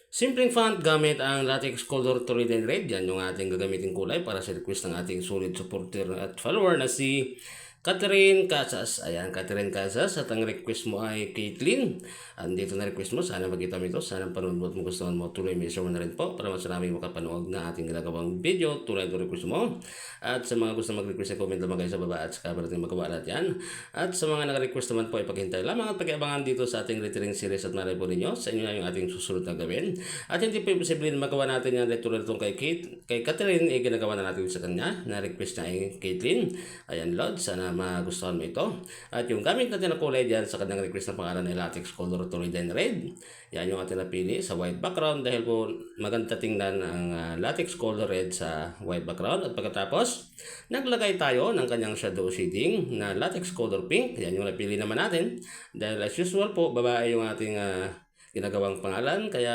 Simpleng font gamit ang latex color to red and red. Yan yung ating gagamitin kulay para sa request ng ating solid supporter at follower na si Catherine Casas. Ayan, Catherine Casas. At ang request mo ay Caitlin. Andito na request mo. Sana magkita mo ito. Sana panood mo at magustuhan mo. Tuloy may share mo na rin po para mas maraming makapanood na ating ginagawang video. Tulad ng request mo. At sa mga gusto mag-request, comment lamang kayo sa baba at sa cover natin magawa lahat yan. At sa mga nag-request naman po, ipaghintay lamang at pag-iabangan dito sa ating lettering series at malay po ninyo. Sa inyo na yung ating susunod na gawin. At hindi po posible na magawa natin yan tulad itong kay Catherine, ginagawa na natin sa kanya. Na-request na ay Caitlin. Ayan, Lord, sana magustuhan mo ito. At yung gamit natin na kulay dyan sa kanyang request na pangalan ay latex color to red and red. Yan yung ating napili sa white background dahil po maganda tingnan ang latex color red sa white background. At pagkatapos, naglagay tayo ng kanyang shadow shading na latex color pink. Yan yung napili naman natin. Dahil as usual po, babae yung ating ginagawang pangalan. Kaya